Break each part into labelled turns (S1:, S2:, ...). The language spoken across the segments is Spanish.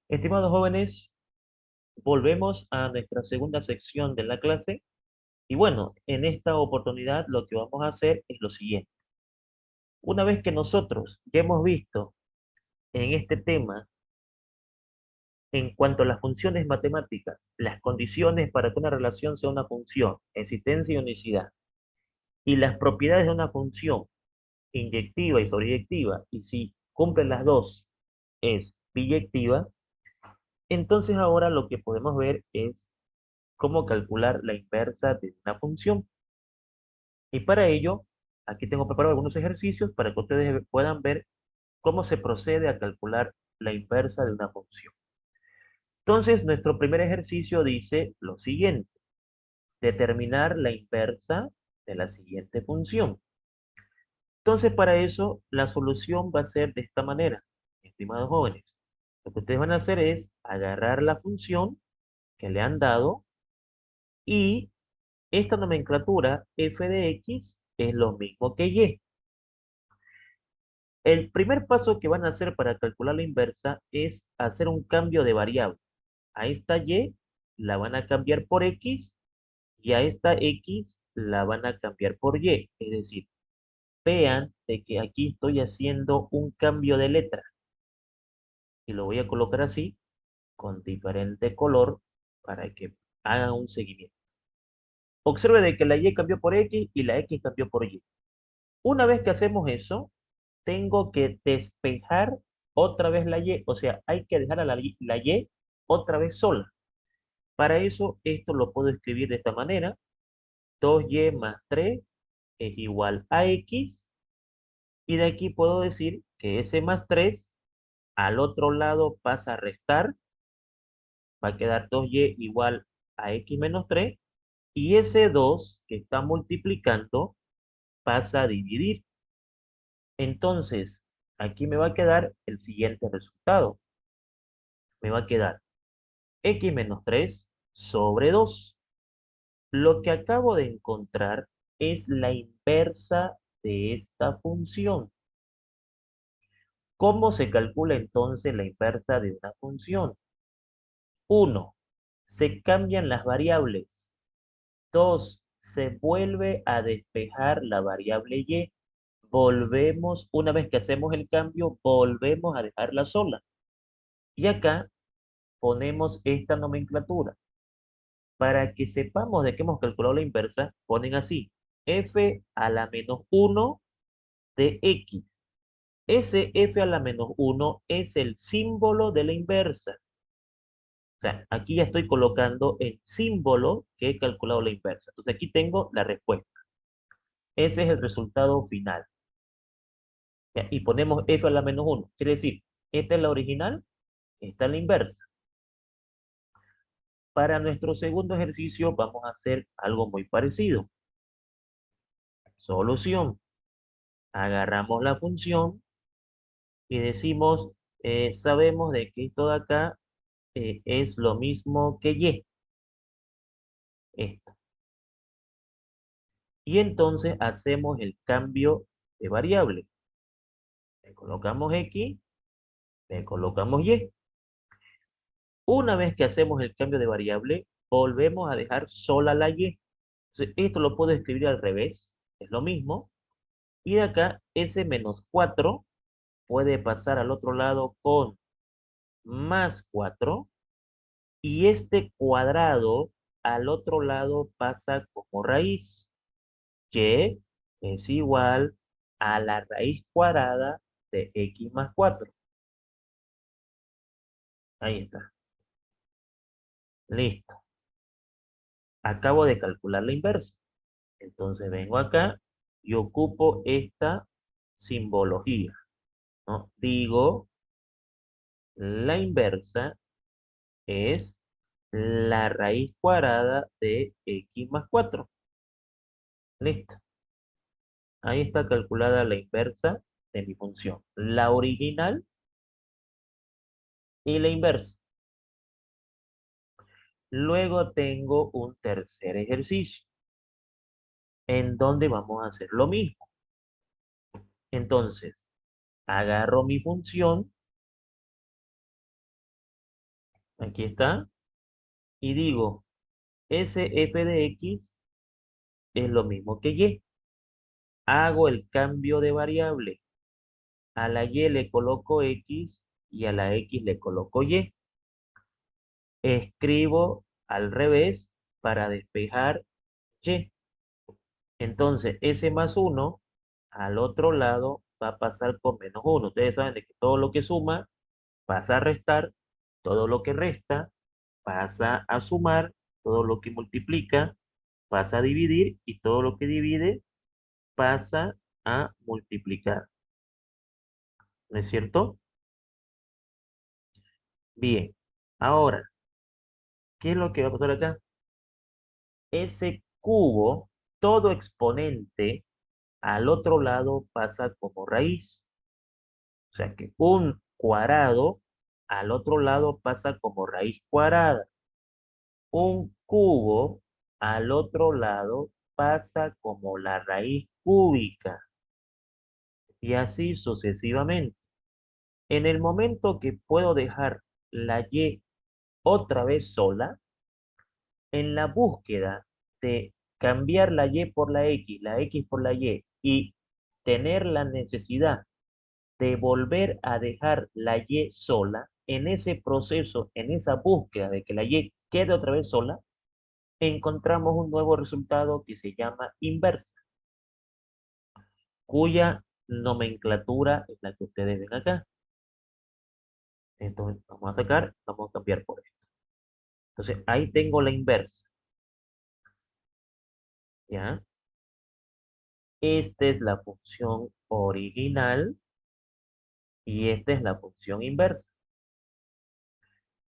S1: Estimados jóvenes, volvemos a nuestra segunda sección de la clase y bueno, en esta oportunidad lo que vamos a hacer es lo siguiente. Una vez que nosotros ya hemos visto en este tema, en cuanto a las funciones matemáticas, las condiciones para que una relación sea una función, existencia y unicidad, y las propiedades de una función, inyectiva y sobreyectiva, y si cumplen las dos, es biyectiva, entonces ahora lo que podemos ver es cómo calcular la inversa de una función. Y para ello, aquí tengo preparado algunos ejercicios para que ustedes puedan ver cómo se procede a calcular la inversa de una función. Entonces, nuestro primer ejercicio dice lo siguiente: determinar la inversa de la siguiente función. Entonces, para eso, la solución va a ser de esta manera, estimados jóvenes. Lo que ustedes van a hacer es agarrar la función que le han dado y esta nomenclatura f de x es lo mismo que y. El primer paso que van a hacer para calcular la inversa es hacer un cambio de variable. A esta y la van a cambiar por x y a esta x la van a cambiar por y. Es decir, vean de que aquí estoy haciendo un cambio de letra y lo voy a colocar así con diferente color para que hagan un seguimiento. Observe de que la y cambió por x y la x cambió por y. Una vez que hacemos eso, tengo que despejar otra vez la y, o sea, hay que dejar a la y otra vez sola. Para eso, esto lo puedo escribir de esta manera: 2y más 3 es igual a x, y de aquí puedo decir que ese más 3 al otro lado pasa a restar, va a quedar 2y igual a x menos 3, y ese 2 que está multiplicando pasa a dividir. Entonces, aquí me va a quedar el siguiente resultado. Me va a quedar x menos 3 sobre 2. Lo que acabo de encontrar es la inversa de esta función. ¿Cómo se calcula entonces la inversa de una función? 1. Se cambian las variables. 2. Se vuelve a despejar la variable y. Volvemos, una vez que hacemos el cambio, volvemos a dejarla sola. Y acá ponemos esta nomenclatura. Para que sepamos de qué hemos calculado la inversa, ponen así: f a la menos 1 de x. Ese f a la menos 1 es el símbolo de la inversa. O sea, aquí ya estoy colocando el símbolo que he calculado la inversa. Entonces aquí tengo la respuesta. Ese es el resultado final. Ya, y ponemos f a la menos 1. Quiere decir, esta es la original, esta es la inversa. Para nuestro segundo ejercicio vamos a hacer algo muy parecido. Solución. Agarramos la función y decimos, sabemos de que esto de acá es lo mismo que y, esto. Y entonces hacemos el cambio de variable. Le colocamos x, le colocamos y. Una vez que hacemos el cambio de variable, volvemos a dejar sola la y. Entonces, esto lo puedo escribir al revés, es lo mismo. Y de acá, ese menos 4 puede pasar al otro lado con más 4. Y este cuadrado al otro lado pasa como raíz, que es igual a la raíz cuadrada de x más 4. Ahí está. Listo. Acabo de calcular la inversa. Entonces vengo acá y ocupo esta simbología, ¿no? Digo, la inversa es la raíz cuadrada de x más 4. Listo. Ahí está calculada la inversa de mi función. La original y la inversa. Luego tengo un tercer ejercicio en donde vamos a hacer lo mismo. Entonces, agarro mi función Aquí está. Y digo, ese f de x es lo mismo que y. Hago el cambio de variable. A la y le coloco x y a la x le coloco y. Escribo al revés para despejar y. Entonces, s más 1 al otro lado va a pasar con menos 1. Ustedes saben de que todo lo que suma pasa a restar, todo lo que resta pasa a sumar, todo lo que multiplica pasa a dividir y todo lo que divide pasa a multiplicar. ¿No es cierto? Bien. Ahora, ¿qué es lo que va a pasar acá? Ese cubo, todo exponente, al otro lado pasa como raíz. O sea que un cuadrado al otro lado pasa como raíz cuadrada. Un cubo al otro lado pasa como la raíz cúbica. Y así sucesivamente. En el momento que puedo dejar la y otra vez sola, en la búsqueda de cambiar la x por la y tener la necesidad de volver a dejar la y sola, en ese proceso, en esa búsqueda de que la y quede otra vez sola, encontramos un nuevo resultado que se llama inversa, cuya nomenclatura es la que ustedes ven acá. Entonces, vamos a sacar, vamos a cambiar por esto. Entonces, ahí tengo la inversa, ¿ya? Esta es la función original y esta es la función inversa.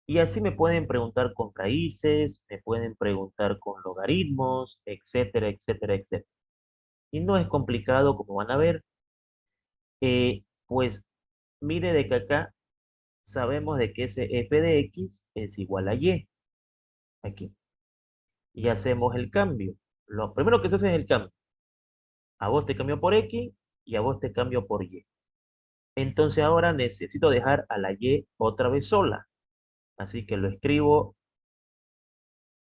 S1: Y así me pueden preguntar con raíces, me pueden preguntar con logaritmos, etcétera, etcétera, etcétera. Y no es complicado, como van a ver. Pues mire de que acá sabemos de que ese f de x es igual a y. Aquí. Y hacemos el cambio. Lo primero que se hace es el cambio. A vos te cambio por x y a vos te cambio por y. Entonces ahora necesito dejar a la y otra vez sola. Así que lo escribo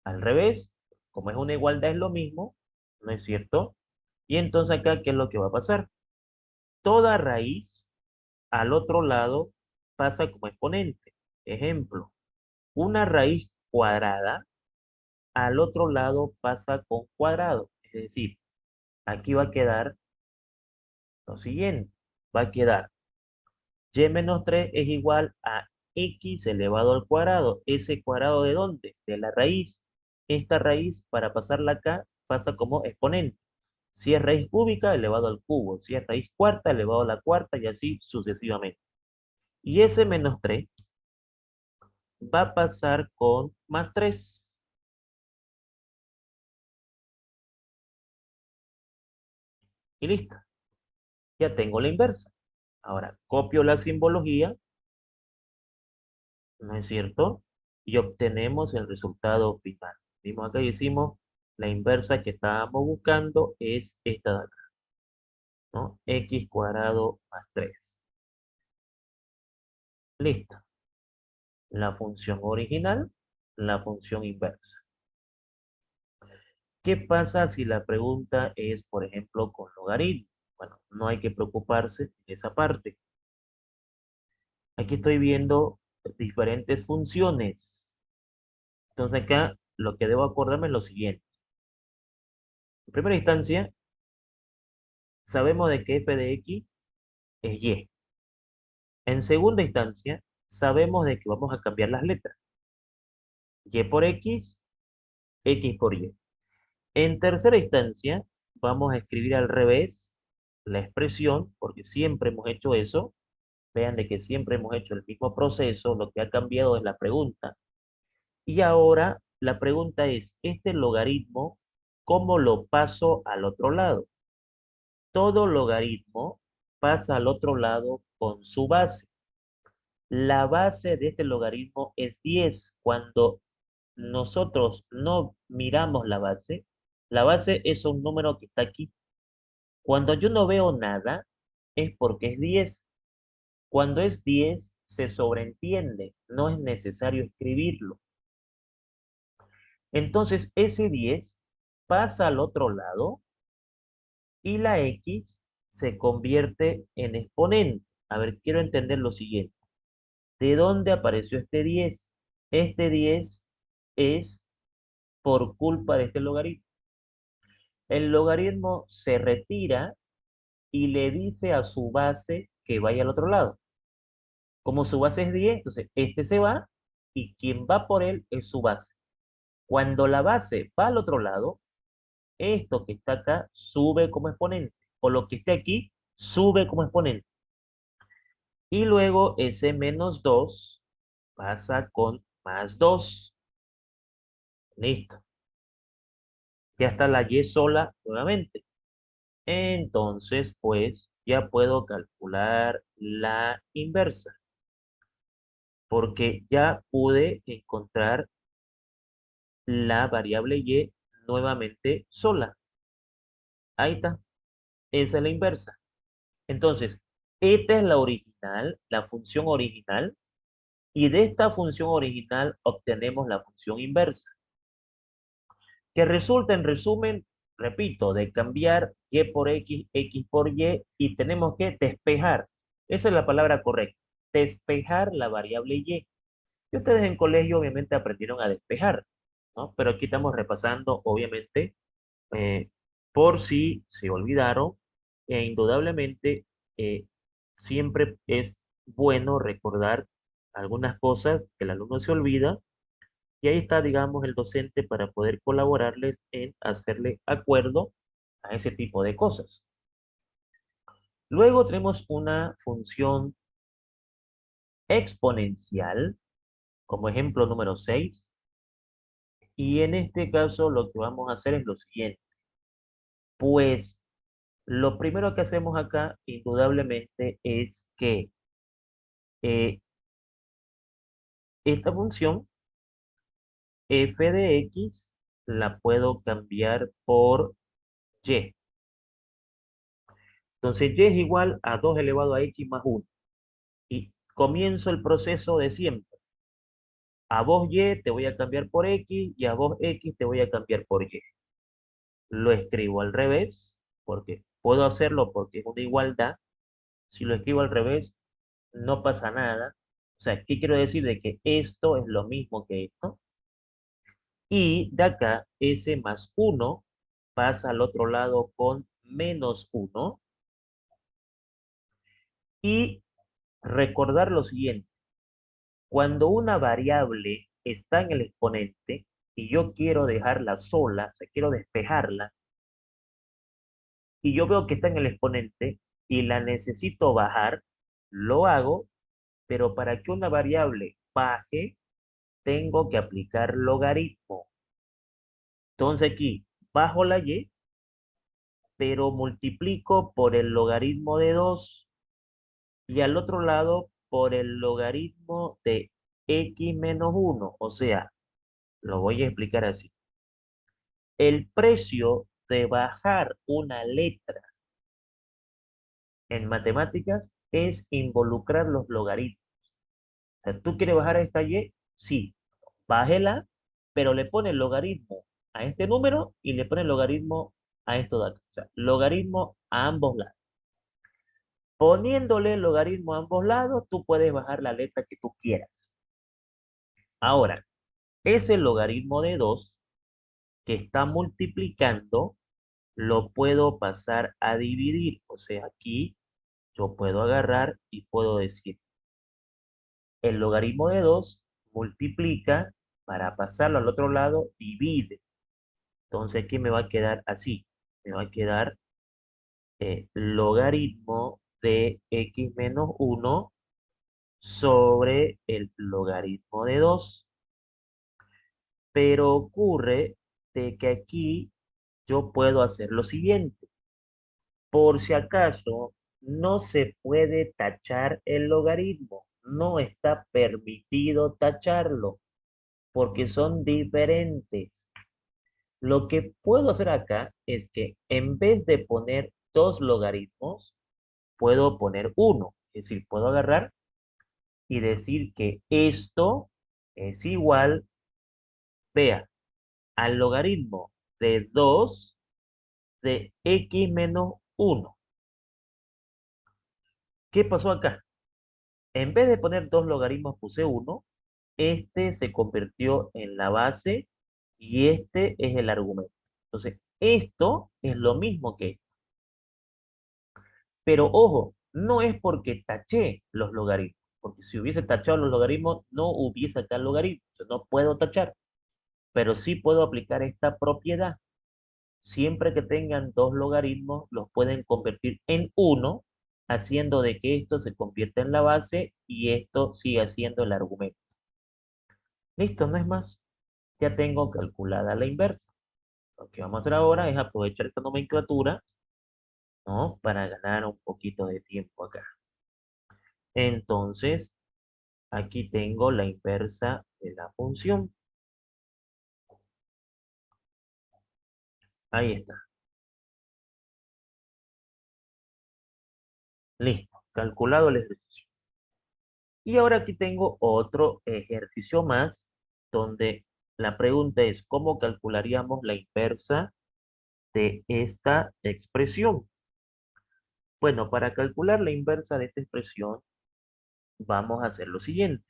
S1: al revés. Como es una igualdad es lo mismo, ¿no es cierto? Y entonces acá, ¿qué es lo que va a pasar? Toda raíz al otro lado pasa como exponente. Ejemplo, una raíz cuadrada al otro lado pasa con cuadrado. Es decir, aquí va a quedar lo siguiente. Va a quedar y menos 3 es igual a x elevado al cuadrado. ¿Ese cuadrado de dónde? De la raíz. Esta raíz, para pasarla acá, pasa como exponente. Si es raíz cúbica, elevado al cubo. Si es raíz cuarta, elevado a la cuarta, y así sucesivamente. Y ese menos 3 va a pasar con más 3. Y listo. Ya tengo la inversa. Ahora, copio la simbología, ¿no es cierto? Y obtenemos el resultado final. Vimos acá y hicimos la inversa que estábamos buscando es esta de acá, ¿no? X cuadrado más 3. Listo. La función original, la función inversa. ¿Qué pasa si la pregunta es, por ejemplo, con logaritmo? Bueno, no hay que preocuparse de esa parte. Aquí estoy viendo diferentes funciones. Entonces acá lo que debo acordarme es lo siguiente. En primera instancia, sabemos de que f de x es y. En segunda instancia, sabemos de que vamos a cambiar las letras. Y por x por y. En tercera instancia, vamos a escribir al revés la expresión, porque siempre hemos hecho eso. Vean de que siempre hemos hecho el mismo proceso, lo que ha cambiado es la pregunta. Y ahora la pregunta es, este logaritmo, ¿cómo lo paso al otro lado? Todo logaritmo pasa al otro lado con su base. La base de este logaritmo es 10. Cuando nosotros no miramos la base es un número que está aquí. Cuando yo no veo nada, es porque es 10. Cuando es 10 se sobreentiende. no es necesario escribirlo. Entonces, ese 10 pasa al otro lado y la X se convierte en exponente. A ver, quiero entender lo siguiente. ¿De dónde apareció este 10? Este 10 es por culpa de este logaritmo. El logaritmo se retira y le dice a su base que vaya al otro lado. Como su base es 10, entonces este se va y quien va por él es su base. Cuando la base va al otro lado, esto que está acá sube como exponente, o lo que esté aquí sube como exponente. Y luego ese menos 2 pasa con más 2. Listo. Ya está la y sola nuevamente. Entonces, pues, ya puedo calcular la inversa, porque ya pude encontrar la variable y nuevamente sola. Ahí está. Esa es la inversa. Entonces, esta es la original, la función original, y de esta función original obtenemos la función inversa, que resulta en resumen, repito, de cambiar y por x, x por y tenemos que despejar. Esa es la palabra correcta. Despejar la variable y. Y ustedes en colegio obviamente aprendieron a despejar, ¿no? Pero aquí estamos repasando, obviamente, eh, por si se olvidaron, e indudablemente eh, siempre es bueno recordar algunas cosas que el alumno se olvida, y ahí está, digamos, el docente para poder colaborarles en hacerle acuerdo a ese tipo de cosas. Luego tenemos una función exponencial, como ejemplo número 6, y en este caso lo que vamos a hacer es lo siguiente. Pues lo primero que hacemos acá, indudablemente, es que eh, esta función f de x la puedo cambiar por y. Entonces y es igual a 2 elevado a x más 1. Y comienzo el proceso de siempre. A vos y te voy a cambiar por x y a vos x te voy a cambiar por y. Lo escribo al revés, porque puedo hacerlo porque es una igualdad. Si lo escribo al revés, no pasa nada. O sea, ¿qué quiero decir? De que esto es lo mismo que esto. Y de acá, s más 1 pasa al otro lado con menos 1. Y recordar lo siguiente. Cuando una variable está en el exponente y yo quiero dejarla sola, o sea, quiero despejarla, y yo veo que está en el exponente y la necesito bajar, lo hago, pero para que una variable baje, tengo que aplicar logaritmo. Entonces aquí bajo la y, pero multiplico por el logaritmo de 2 y al otro lado por el logaritmo de x menos 1. O sea, lo voy a explicar así. El precio de bajar una letra en matemáticas es involucrar los logaritmos. O sea, ¿tú quieres bajar esta y? Sí, bájela, pero le pone el logaritmo a este número y le pone el logaritmo a esto de acá. O sea, logaritmo a ambos lados. Poniéndole el logaritmo a ambos lados, tú puedes bajar la letra que tú quieras. Ahora, ese logaritmo de 2 que está multiplicando, lo puedo pasar a dividir. O sea, aquí yo puedo agarrar y puedo decir, el logaritmo de 2 multiplica, para pasarlo al otro lado, divide. Entonces aquí me va a quedar así. Me va a quedar logaritmo de x menos 1 sobre el logaritmo de 2. Pero ocurre de que aquí yo puedo hacer lo siguiente. Por si acaso, no se puede tachar el logaritmo. No está permitido tacharlo porque son diferentes. Lo que puedo hacer acá es que en vez de poner dos logaritmos, puedo poner uno. Es decir, puedo agarrar y decir que esto es igual, vea, al logaritmo de 2 de x menos 1. ¿Qué pasó acá? En vez de poner dos logaritmos puse uno. Este se convirtió en la base y este es el argumento. Entonces, esto es lo mismo que esto. Pero ojo, no es porque taché los logaritmos, porque si hubiese tachado los logaritmos, no hubiese acá el logaritmo. Entonces, no puedo tachar, pero sí puedo aplicar esta propiedad. Siempre que tengan dos logaritmos, los pueden convertir en uno, haciendo de que esto se convierta en la base y esto siga siendo el argumento. Listo, no es más. Ya tengo calculada la inversa. Lo que vamos a hacer ahora es aprovechar esta nomenclatura, ¿no? Para ganar un poquito de tiempo acá. Entonces, aquí tengo la inversa de la función. Ahí está. Listo. Calculado el ejercicio. Y ahora aquí tengo otro ejercicio más, donde la pregunta es, ¿cómo calcularíamos la inversa de esta expresión? Bueno, para calcular la inversa de esta expresión, vamos a hacer lo siguiente.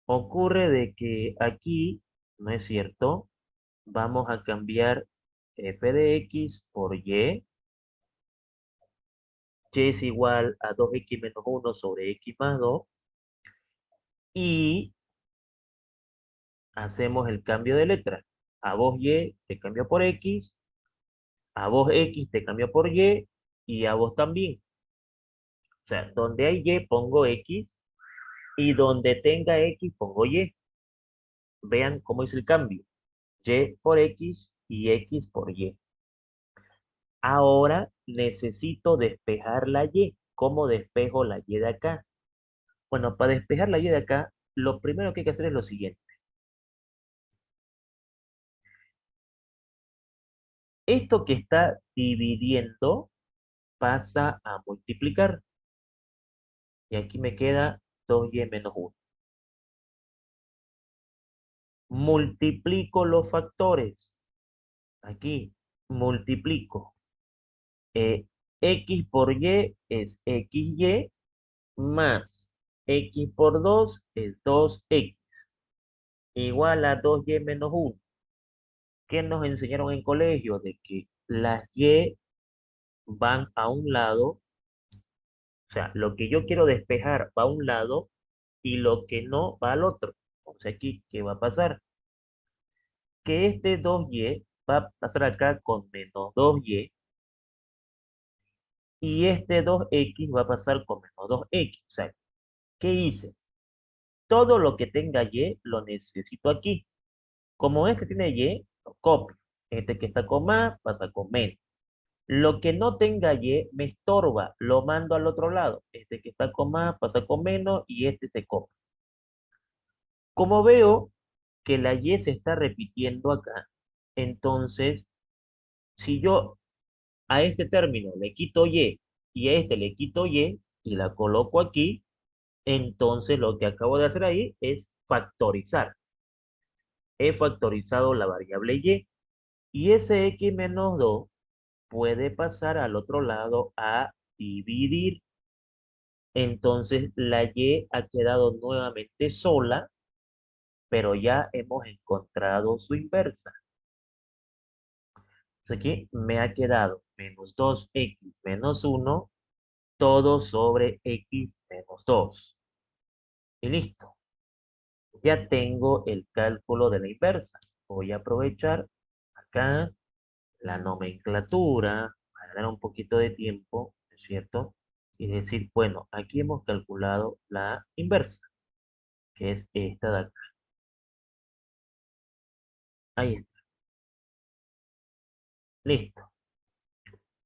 S1: Ocurre de que aquí, ¿no es cierto? Vamos a cambiar f de x por y. Y es igual a 2x menos 1 sobre x más 2. Y hacemos el cambio de letra. A vos y te cambio por x, a vos x te cambio por y a vos también. O sea, donde hay y pongo x y donde tenga x pongo y. Vean cómo es el cambio. Y por x y x por y. Ahora necesito despejar la y. ¿Cómo despejo la y de acá? Bueno, para despejar la y de acá, lo primero que hay que hacer es lo siguiente. Esto que está dividiendo pasa a multiplicar. Y aquí me queda 2y menos 1. Multiplico los factores. Aquí multiplico. X por y es xy más x por 2 es 2x igual a 2y menos 1. ¿Qué nos enseñaron en colegio? De que las y van a un lado, o sea, lo que yo quiero despejar va a un lado y lo que no va al otro. Entonces aquí, ¿qué va a pasar? Que este 2y va a pasar acá con menos 2y y este 2x va a pasar con menos 2x. O sea, ¿qué hice? Todo lo que tenga y lo necesito aquí. Como este tiene y, lo copio. Este que está con más pasa con menos. Lo que no tenga y me estorba, lo mando al otro lado. Este que está con más pasa con menos y este se copia. Como veo que la y se está repitiendo acá, entonces, si yo a este término le quito y a este le quito y la coloco aquí, entonces lo que acabo de hacer ahí es factorizar. He factorizado la variable y ese x menos 2 puede pasar al otro lado a dividir. Entonces la y ha quedado nuevamente sola, pero ya hemos encontrado su inversa. Entonces aquí me ha quedado menos 2x menos 1 todo sobre x menos 2. Y listo. Ya tengo el cálculo de la inversa. Voy a aprovechar acá la nomenclatura para ganar un poquito de tiempo, ¿es cierto? Y decir, bueno, aquí hemos calculado la inversa, que es esta de acá. Ahí está. Listo.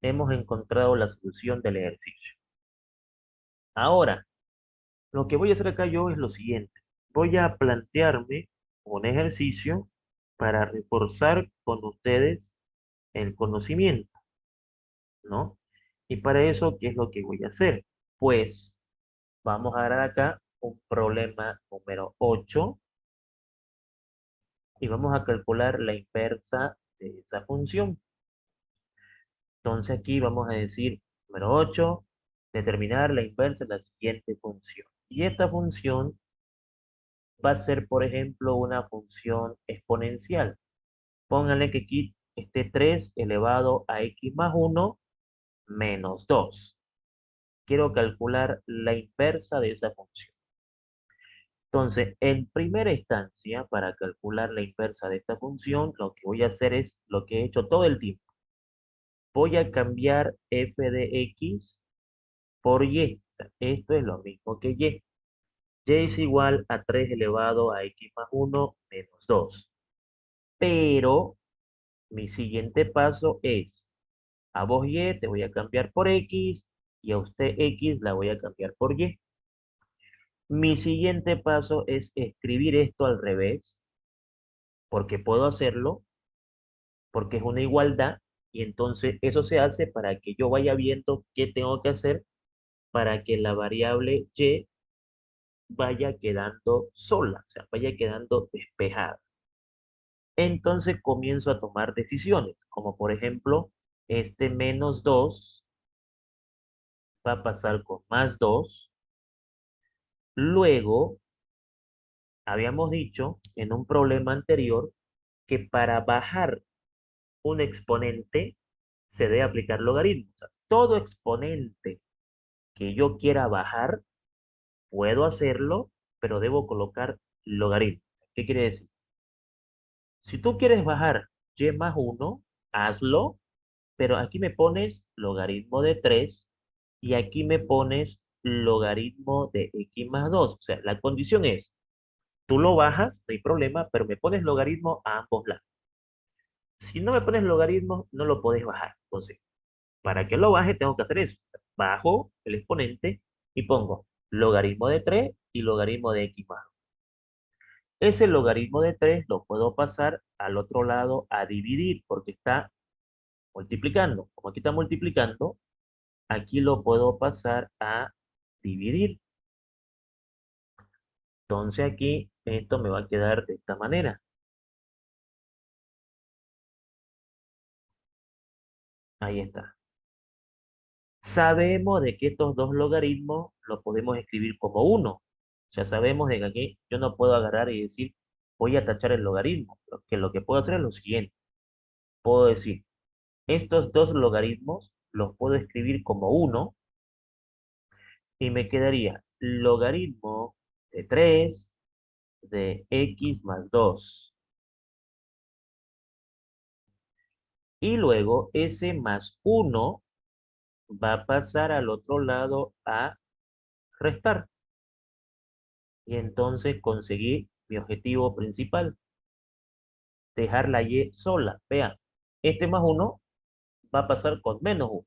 S1: Hemos encontrado la solución del ejercicio. Ahora, lo que voy a hacer acá yo es lo siguiente. Voy a plantearme un ejercicio para reforzar con ustedes el conocimiento, ¿no? Y para eso, ¿qué es lo que voy a hacer? Pues Vamos a agarrar acá un problema número 8 y vamos a calcular la inversa de esa función. Entonces aquí vamos a decir, número 8, determinar la inversa de la siguiente función. Y esta función va a ser, por ejemplo, una función exponencial. Pónganle que aquí esté 3 elevado a x más 1 menos 2. Quiero calcular la inversa de esa función. Entonces, en primera instancia, para calcular la inversa de esta función, lo que voy a hacer es lo que he hecho todo el tiempo. Voy a cambiar f de x por y. O sea, esto es lo mismo que y. Y es igual a 3 elevado a x más 1 menos 2. Pero mi siguiente paso es, a vos y te voy a cambiar por x y a usted x la voy a cambiar por y. Mi siguiente paso es escribir esto al revés, porque puedo hacerlo, porque es una igualdad, y entonces eso se hace para que yo vaya viendo qué tengo que hacer para que la variable y vaya quedando sola, o sea, vaya quedando despejada. Entonces comienzo a tomar decisiones, como por ejemplo, este menos 2 va a pasar con más 2. Luego, habíamos dicho en un problema anterior que para bajar un exponente se debe aplicar logaritmo. O sea, todo exponente que yo quiera bajar, puedo hacerlo, pero debo colocar logaritmo. ¿Qué quiere decir? Si tú quieres bajar y más 1, hazlo, pero aquí me pones logaritmo de 3 y aquí me pones logaritmo de x más 2. O sea, la condición es, tú lo bajas, no hay problema, pero me pones logaritmo a ambos lados. Si no me pones logaritmo, no lo podés bajar. Entonces, para que lo baje, tengo que hacer eso. Bajo el exponente y pongo logaritmo de 3 y logaritmo de x más 2. Ese logaritmo de 3 lo puedo pasar al otro lado a dividir, porque está multiplicando. Como aquí está multiplicando, aquí lo puedo pasar a dividir. Entonces aquí esto me va a quedar de esta manera. Ahí está. Sabemos de que estos dos logaritmos los podemos escribir como uno. Ya sabemos de que aquí yo no puedo agarrar y decir, voy a tachar el logaritmo. Lo que puedo hacer es lo siguiente. Puedo decir, estos dos logaritmos los puedo escribir como uno y me quedaría logaritmo de 3 de x más 2. Y luego ese más uno va a pasar al otro lado a restar. Y entonces conseguí mi objetivo principal, dejar la y sola. Vean, este más uno va a pasar con menos uno.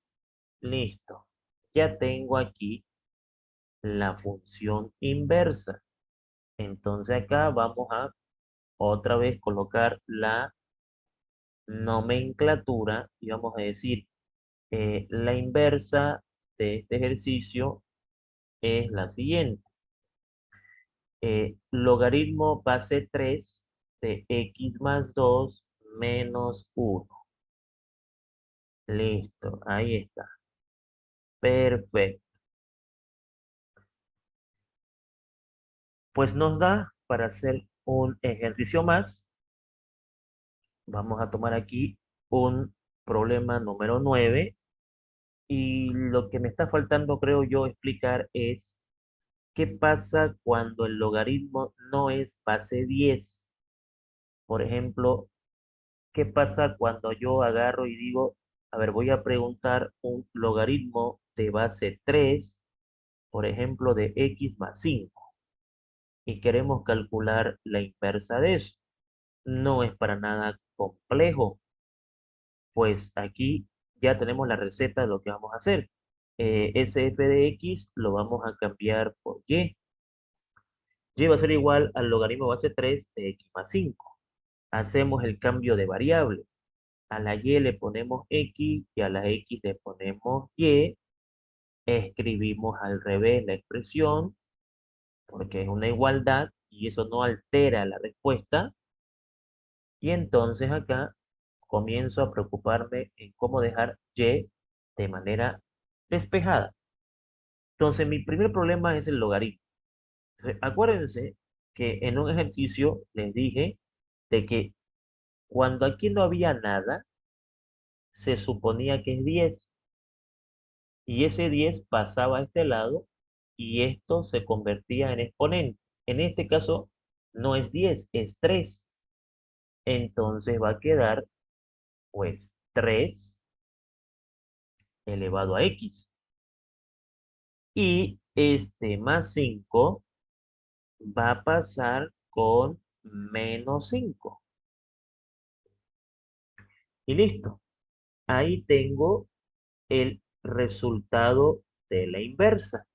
S1: Listo. Ya tengo aquí la función inversa. Entonces acá vamos a otra vez colocar la nomenclatura y vamos a decir, la inversa de este ejercicio es la siguiente. Logaritmo base 3 de x más 2 menos 1. Listo, ahí está. Perfecto. Pues nos da para hacer un ejercicio más. Vamos a tomar aquí un problema número 9. Y lo que me está faltando, creo yo, explicar es qué pasa cuando el logaritmo no es base 10. Por ejemplo, ¿qué pasa cuando yo agarro y digo, a ver, voy a preguntar un logaritmo de base 3, por ejemplo, de x más 5, y queremos calcular la inversa de eso? No es para nada complejo, pues aquí ya tenemos la receta de lo que vamos a hacer. SF de x lo vamos a cambiar por y. Y va a ser igual al logaritmo base 3 de x más 5. Hacemos el cambio de variable. A la y le ponemos x y a la x le ponemos y. escribimos al revés la expresión, porque es una igualdad y eso no altera la respuesta. Y entonces acá comienzo a preocuparme en cómo dejar y de manera despejada. Entonces, mi primer problema es el logaritmo. Entonces, acuérdense que en un ejercicio les dije de que cuando aquí no había nada, se suponía que es 10 y ese 10 pasaba a este lado y esto se convertía en exponente. En este caso, no es 10, es 3. Entonces va a quedar, pues, 3 elevado a x. Y este más 5 va a pasar con menos 5. Y listo. Ahí tengo el resultado de la inversa.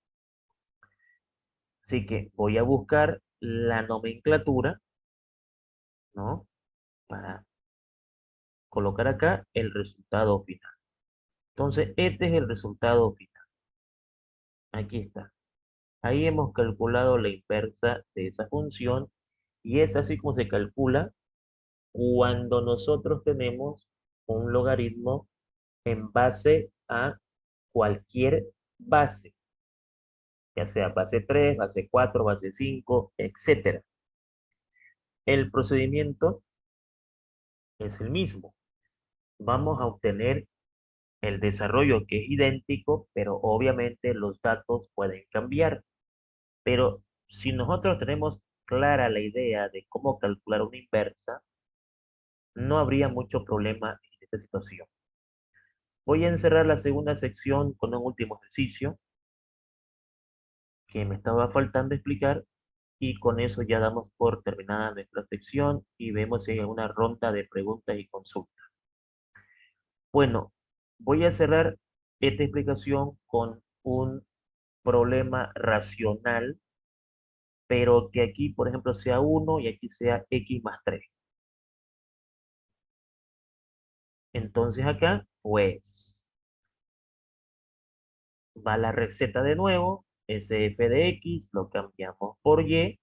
S1: Así que voy a buscar la nomenclatura, ¿no? Para colocar acá el resultado final. Entonces, este es el resultado final. Aquí está. Ahí hemos calculado la inversa de esa función y es así como se calcula cuando nosotros tenemos un logaritmo en base a cualquier base, ya sea base 3, base 4, base 5, etcétera. El procedimiento es el mismo. Vamos a obtener el desarrollo que es idéntico, pero obviamente los datos pueden cambiar. Pero si nosotros tenemos clara la idea de cómo calcular una inversa, no habría mucho problema en esta situación. Voy a encerrar la segunda sección con un último ejercicio que me estaba faltando explicar y con eso ya damos por terminada nuestra sección y vemos si hay alguna ronda de preguntas y consultas. Bueno, voy a cerrar esta explicación con un problema racional, pero que aquí, por ejemplo, sea 1 y aquí sea x más 3. Entonces acá, pues, va la receta de nuevo, SF de x, lo cambiamos por y,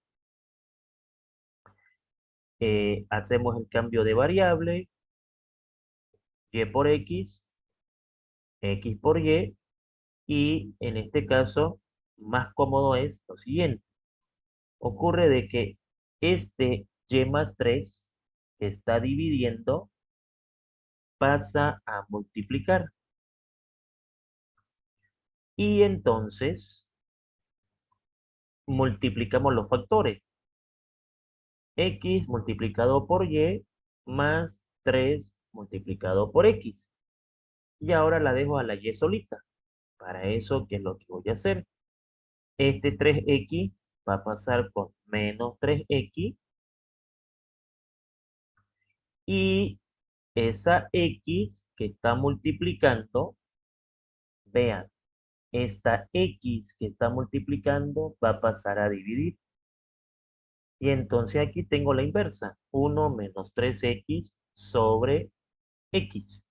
S1: hacemos el cambio de variable, y por x por y en este caso, más cómodo es lo siguiente. Ocurre de que este y más 3 que está dividiendo pasa a multiplicar. Y entonces multiplicamos los factores. X multiplicado por y más 3 multiplicado por x. Y ahora la dejo a la y solita. Para eso, ¿qué es lo que voy a hacer? Este 3x va a pasar con menos 3x y esa x que está multiplicando, vean, esta x que está multiplicando va a pasar a dividir. Y entonces aquí tengo la inversa, 1 menos 3x sobre x.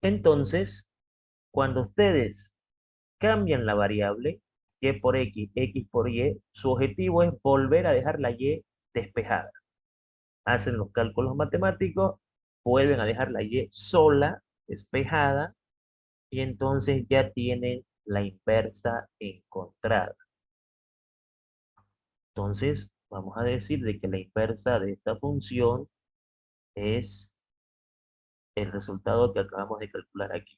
S1: Entonces, cuando ustedes cambian la variable y por x por y, su objetivo es volver a dejar la y despejada. Hacen los cálculos matemáticos, vuelven a dejar la y sola, despejada, y entonces ya tienen la inversa encontrada. Entonces, vamos a decir de que la inversa de esta función es el resultado que acabamos de calcular aquí.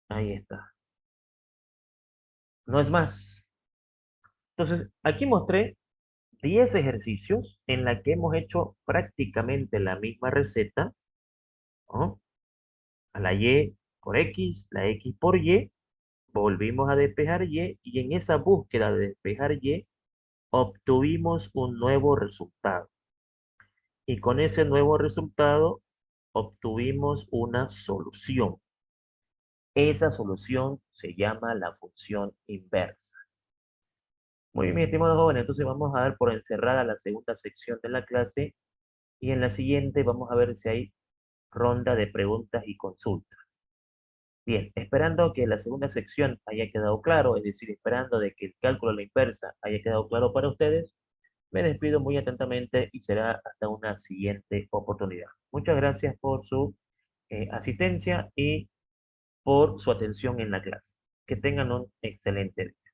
S1: Ahí está. No es más. Entonces, aquí mostré 10 ejercicios en la que hemos hecho prácticamente la misma receta, ¿no? A la y por x, la x por y, volvimos a despejar y en esa búsqueda de despejar y, obtuvimos un nuevo resultado. Y con ese nuevo resultado, obtuvimos una solución. Esa solución se llama la función inversa. Muy bien, mis estimados jóvenes, entonces vamos a dar por encerrada la segunda sección de la clase y en la siguiente vamos a ver si hay ronda de preguntas y consultas. Bien, esperando que la segunda sección haya quedado claro, es decir, esperando de que el cálculo a la inversa haya quedado claro para ustedes, me despido muy atentamente y será hasta una siguiente oportunidad. Muchas gracias por su asistencia y por su atención en la clase. Que tengan un excelente día.